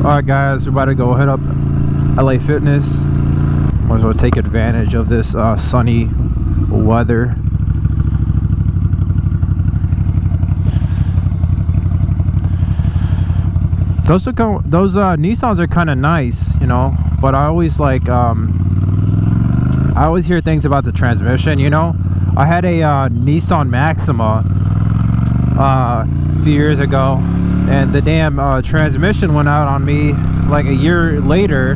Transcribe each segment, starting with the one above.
Alright guys, we're about to go hit up LA Fitness. Might as well take advantage of this sunny weather. Those Nissans are kind of nice, you know, but I always like I always hear things about the transmission, you know. I had a Nissan Maxima a few years ago, and the damn transmission went out on me like a year later.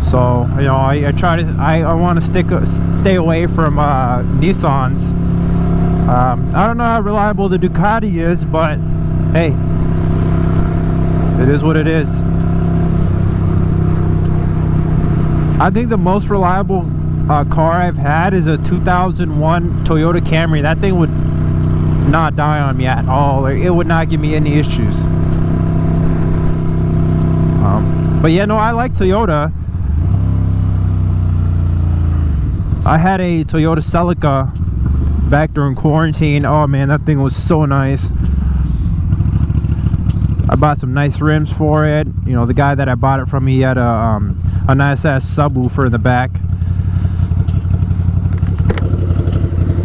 So you know, I want to stay away from Nissans. I don't know how reliable the Ducati is, but hey, it is what it is. I think the most reliable car I've had is a 2001 Toyota Camry. That thing would not die on me at all. It would not give me any issues. But yeah, no, I like Toyota. I had a Toyota Celica back during quarantine. Oh man, that thing was so nice. I bought some nice rims for it. You know, the guy that I bought it from, he had a nice ass subwoofer in the back.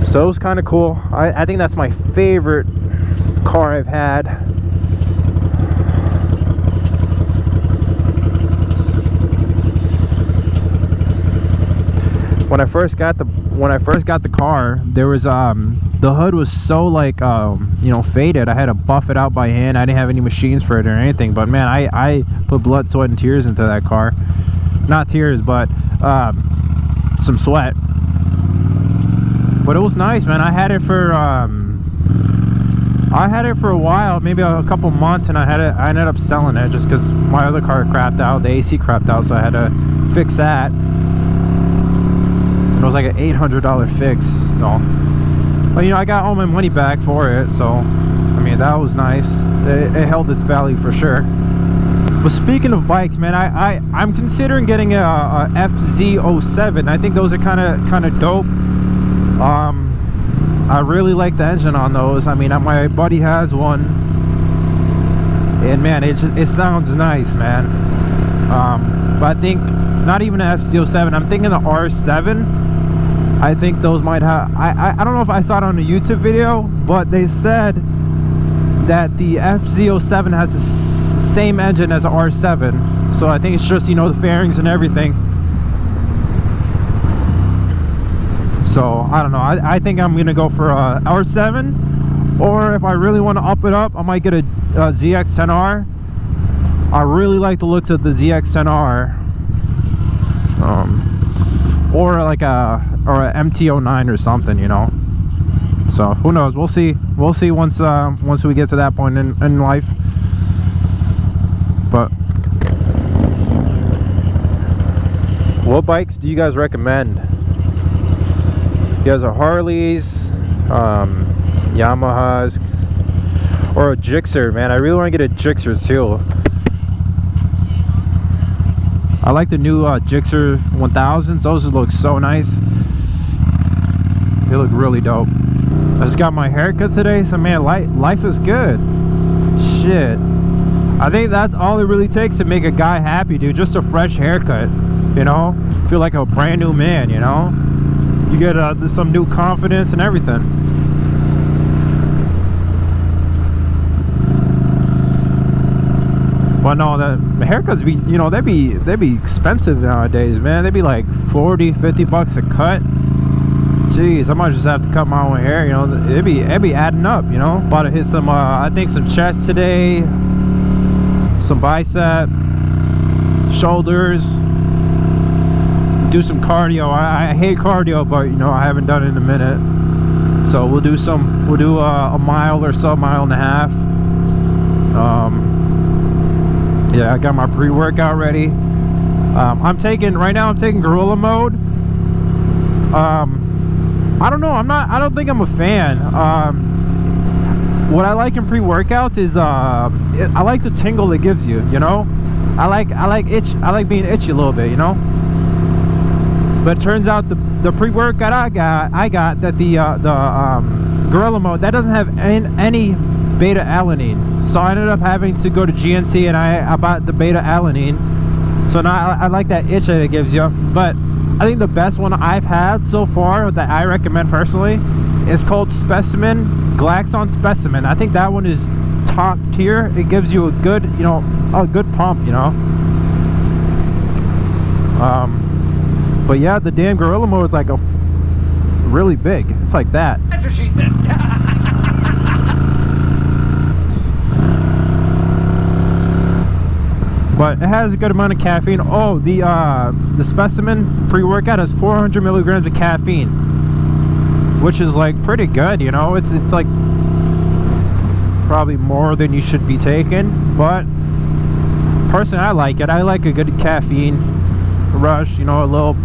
So it was kind of cool. I think that's my favorite car I've had. When I first got the car, there was the hood was so like you know, faded. I had to buff it out by hand. I didn't have any machines for it or anything, but man, I put blood, sweat and tears into that car. Not tears, but some sweat. But it was nice, man. I had it for a while, maybe a couple months, and I ended up selling it just because my other car crapped out. The AC crapped out, so I had to fix that. It was like an $800 fix. So, but you know, I got all my money back for it, so I mean, that was nice. It held its value for sure. But speaking of bikes, man, I'm considering getting a FZ07. I think those are kind of dope. I really like the engine on those. I mean, my buddy has one, and man, it sounds nice, man. But I think not even an FZ07. I'm thinking the R7. I think those might have. I don't know if I saw it on a YouTube video, but they said that the FZ07 has the same engine as an R7. So I think it's just, you know, the fairings and everything. So I don't know. I think I'm gonna go for a R7, or if I really want to up it up, I might get a ZX-10R. I really like the looks of the ZX-10R. Or like a MT-09 or something, you know. So who knows? We'll see once we get to that point in life. But what bikes do you guys recommend? You guys are Harleys, Yamahas, or a Gixxer, man. I really want to get a Gixxer too. I like the new Gixxer 1000s. Those look so nice. They look really dope. I just got my haircut today, so man, life is good. Shit. I think that's all it really takes to make a guy happy, dude. Just a fresh haircut, you know? Feel like a brand new man, you know? You get some new confidence and everything. Well, no, the haircuts be, you know, they be expensive nowadays, man. They be like 40-50 bucks a cut. Jeez, I might just have to cut my own hair, you know. It'd be adding up, you know. About to hit some I think some chest today, some bicep, shoulders, do some cardio. I hate cardio, but you know, I haven't done it in a minute. So we'll do a mile or so, mile and a half. Yeah, I got my pre-workout ready. I'm taking gorilla mode. I don't know, I don't think I'm a fan. What I like in pre-workouts is I like the tingle it gives you, you know. I like being itchy a little bit, you know. But it turns out the pre-workout I got that the gorilla mode, that doesn't have any beta alanine. So I ended up having to go to GNC and I bought the beta alanine. So now I like that itch that it gives you. But I think the best one I've had so far that I recommend personally is called Specimen, Glaxon Specimen. I think that one is top tier. It gives you a good, you know, a good pump, you know. But yeah, the damn Gorilla Mode is like a really big. It's like that. That's what she said. But it has a good amount of caffeine. Oh, the Specimen pre-workout has 400 milligrams of caffeine, which is like pretty good, you know. It's like probably more than you should be taking, but personally I like it. I like a good caffeine rush, you know, a little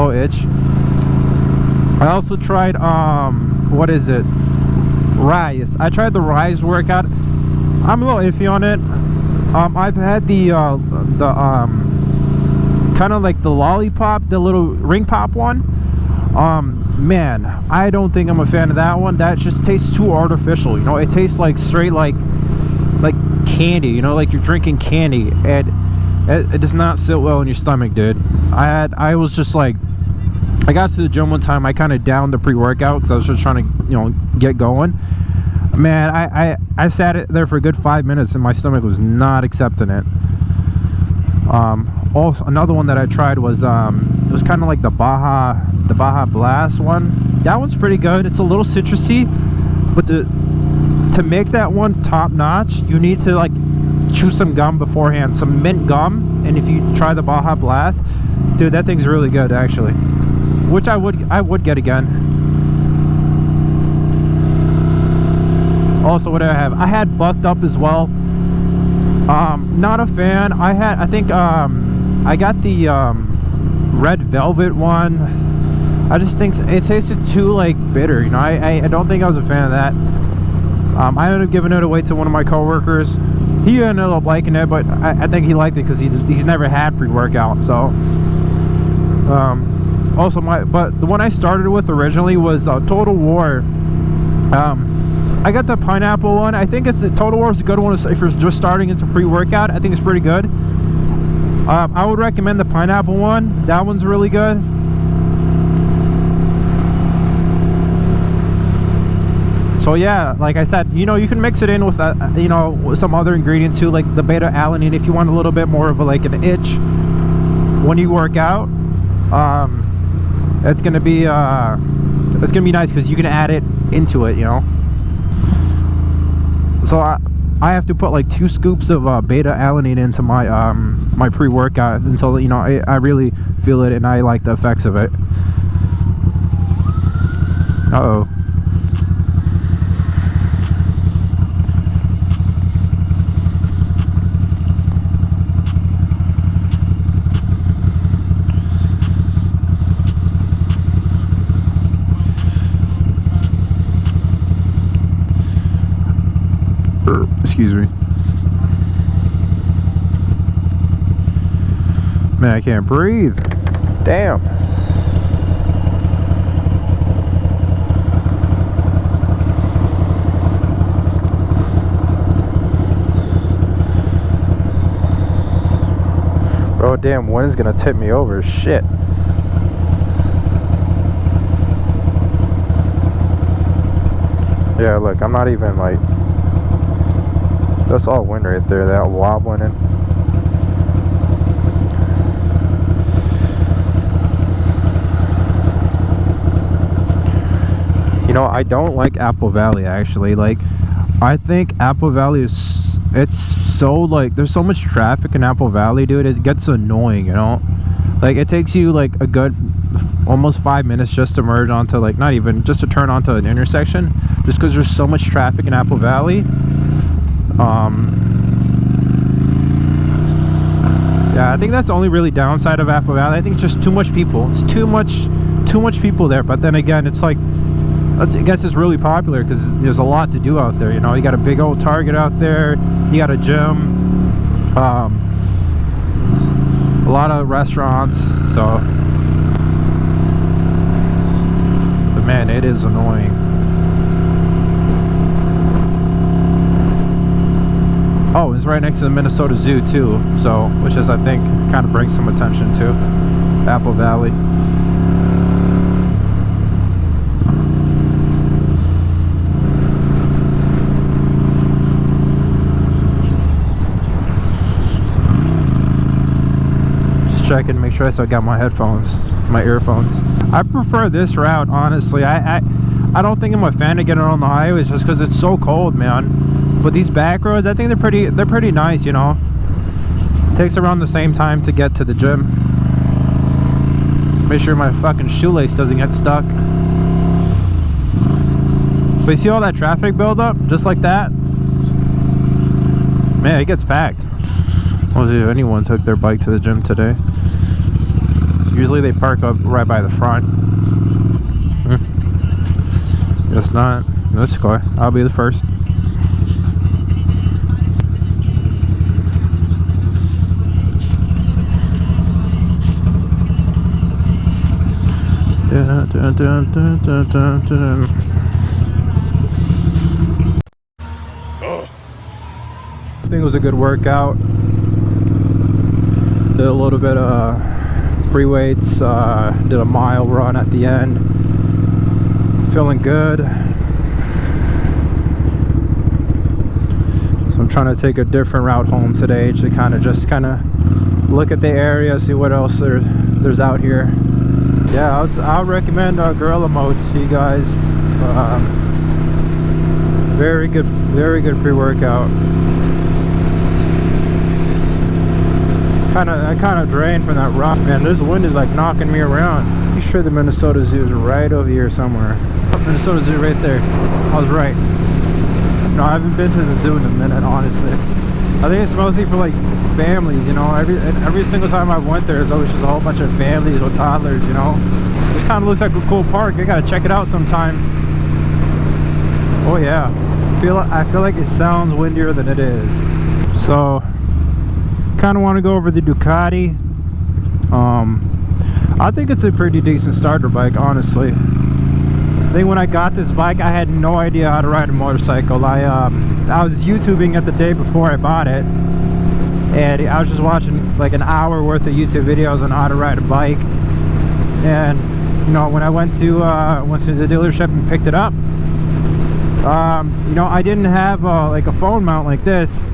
itch. I also tried what is it, Rise. I tried the Rise workout. I'm a little iffy on it. I've had the kind of like the lollipop, the little ring pop one. Man, I don't think I'm a fan of that one. That just tastes too artificial, you know. It tastes like straight like candy, you know, like you're drinking candy, and it does not sit well in your stomach, dude. I was just like, I got to the gym one time, I kind of downed the pre-workout because I was just trying to, you know, get going. Man, I sat it there for a good 5 minutes and my stomach was not accepting it. Also, another one that I tried was it was kind of like the Baja Blast one. That one's pretty good. It's a little citrusy, but to make that one top notch, you need to like chew some gum beforehand, some mint gum. And if you try the Baja Blast, dude, that thing's really good actually, which I would get again. Also, what did I have? I had Bucked Up as well. Not a fan. I think I got the Red Velvet one. I just think it tasted too like bitter, you know. I don't think I was a fan of that. I ended up giving it away to one of my coworkers. He ended up liking it, but I think he liked it because he's never had pre-workout. So also but the one I started with originally was Total War. I got the pineapple one. I think it's Total War is a good one if you're just starting into pre-workout. I think it's pretty good. I would recommend the pineapple one. That one's really good. So yeah, like I said, you know, you can mix it in with you know, with some other ingredients too, like the beta alanine if you want a little bit more of like an itch when you work out. It's gonna be nice because you can add it into it, you know. So I have to put like 2 scoops of beta alanine into my my pre-workout until, you know, I really feel it and I like the effects of it. Uh-oh. Excuse me. Man, I can't breathe. Damn. Bro, damn wind's gonna tip me over. Shit. Yeah, look, I'm not even like... That's all wind right there, that wobbling in. You know, I don't like Apple Valley actually. Like, I think Apple Valley is, it's so like, there's so much traffic in Apple Valley, dude. It gets annoying, you know. Like, it takes you like a good almost 5 minutes just to merge onto, like, not even, just to turn onto an intersection, just because there's so much traffic in Apple Valley. Yeah, I think that's the only really downside of Apple Valley. I think it's just too much people. It's too much people there. But then again, it's like, I guess it's really popular because there's a lot to do out there. You know, you got a big old Target out there. You got a gym, a lot of restaurants. So, but man, it is annoying. Oh, it's right next to the Minnesota Zoo too, so which is, I think, kind of brings some attention to Apple Valley. Just checking, make sure I still got my headphones, my earphones. I prefer this route, honestly. I don't think I'm a fan of getting on the highways just because it's so cold, man. But these back roads, I think they're pretty nice, you know. Takes around the same time to get to the gym. Make sure my fucking shoelace doesn't get stuck. But you see all that traffic buildup, just like that? Man, it gets packed. We'll see if anyone took their bike to the gym today. Usually they park up right by the front. Guess not. This car, I'll be the first. I think it was a good workout. Did a little bit of free weights, did a mile run at the end. Feeling good. So I'm trying to take a different route home today to kind of look at the area, see what else there's out here. Yeah, I'll recommend Gorilla Mode to you guys. Very good pre-workout. I kind of drained from that rock. Man, this wind is like knocking me around. I'm sure the Minnesota Zoo is right over here somewhere. Minnesota Zoo right there. I was right. No, I haven't been to the zoo in a minute, honestly. I think it's mostly for like families, you know. Every single time I went there, there's always just a whole bunch of families or toddlers, you know. This kind of looks like a cool park. I gotta check it out sometime. Oh yeah, I feel like it sounds windier than it is. So, kind of want to go over the Ducati. I think it's a pretty decent starter bike, honestly. I think when I got this bike, I had no idea how to ride a motorcycle. I was YouTubing it the day before I bought it, and I was just watching like an hour worth of YouTube videos on how to ride a bike. And you know, when I went to the dealership and picked it up, you know, I didn't have like a phone mount like this.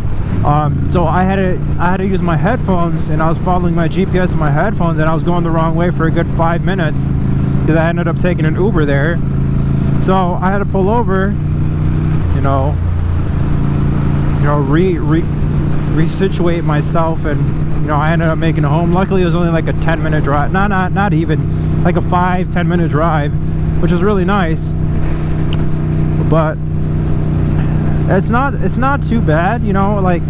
So I had to use my headphones, and I was following my GPS in my headphones, and I was going the wrong way for a good 5 minutes because I ended up taking an Uber there. So I had to pull over, you know, resituate myself, and you know, I ended up making it home. Luckily, it was only like a 10-minute drive. Not even like a 5-10 minute drive, which is really nice. But it's not too bad, you know. Like,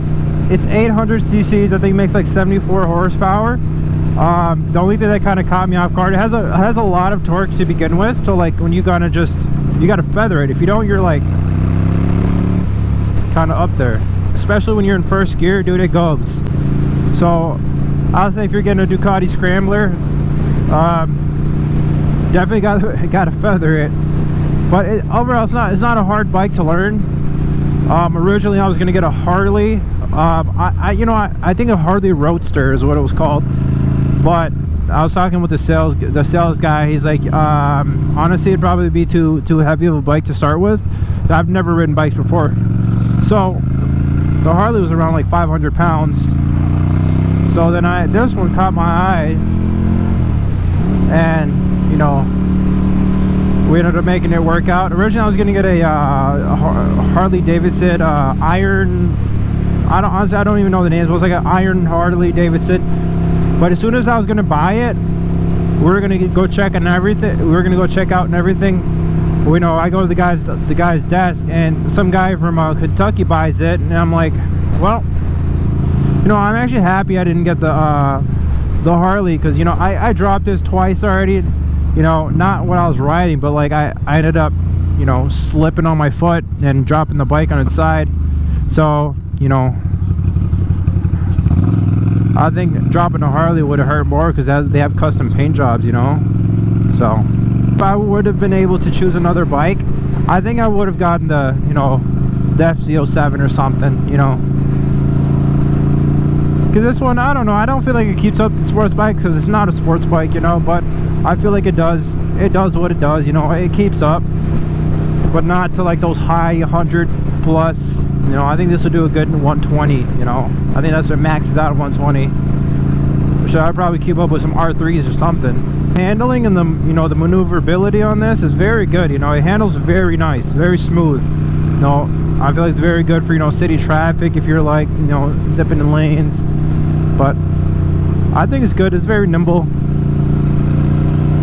it's 800 cc's. I think it makes like 74 horsepower. The only thing that kind of caught me off guard, it has a lot of torque to begin with. So like when you gotta feather it. If you don't, you're like kind of up there, especially when you're in first gear, dude. It goes. So I'll say if you're getting a Ducati Scrambler, definitely gotta feather it. But overall, it's not a hard bike to learn. Originally I was gonna get a Harley. I think a Harley Roadster is what it was called. But I was talking with the sales guy. He's like, honestly, it'd probably be too heavy of a bike to start with. I've never ridden bikes before. So the Harley was around like 500 pounds. So then this one caught my eye, and you know, we ended up making it work out. Originally I was gonna get a Harley Davidson iron. Honestly, I don't even know the names. It was like an iron Harley Davidson. But as soon as I was gonna buy it, we were gonna go check on everything. We were gonna go check out and everything. You know, I go to the guy's desk, and some guy from Kentucky buys it, and I'm like, well, you know, I'm actually happy I didn't get the Harley, because you know, I dropped this twice already. You know, not when I was riding, but like I ended up, you know, slipping on my foot and dropping the bike on its side. So, you know, I think dropping a Harley would have hurt more because they have custom paint jobs, you know. So if I would have been able to choose another bike, I think I would have gotten the, you know, the FZ07 or something, you know. Because this one, I don't know, I don't feel like it keeps up the sports bike, because it's not a sports bike, you know, but I feel like it does what it does, you know. It keeps up, but not to like those high 100 plus, you know. I think this will do a good 120, you know. I think that's what maxes out at 120. So I'd probably keep up with some R3s or something. Handling and the, you know, the maneuverability on this is very good, you know. It handles very nice, very smooth. You know, I feel like it's very good for, you know, city traffic, if you're like, you know, zipping in lanes. But I think it's good. It's very nimble.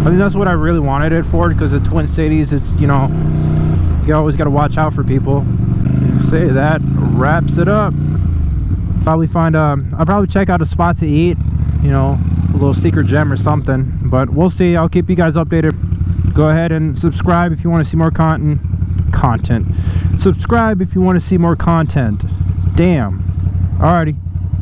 I think that's what I really wanted it for, because the Twin Cities, it's, you know, you always got to watch out for people. Say that wraps it up. Probably find I'll probably check out a spot to eat, you know, a little secret gem or something, but we'll see. I'll keep you guys updated. Go ahead and subscribe if you want to see more content. Subscribe if you want to see more content. Damn. Alrighty.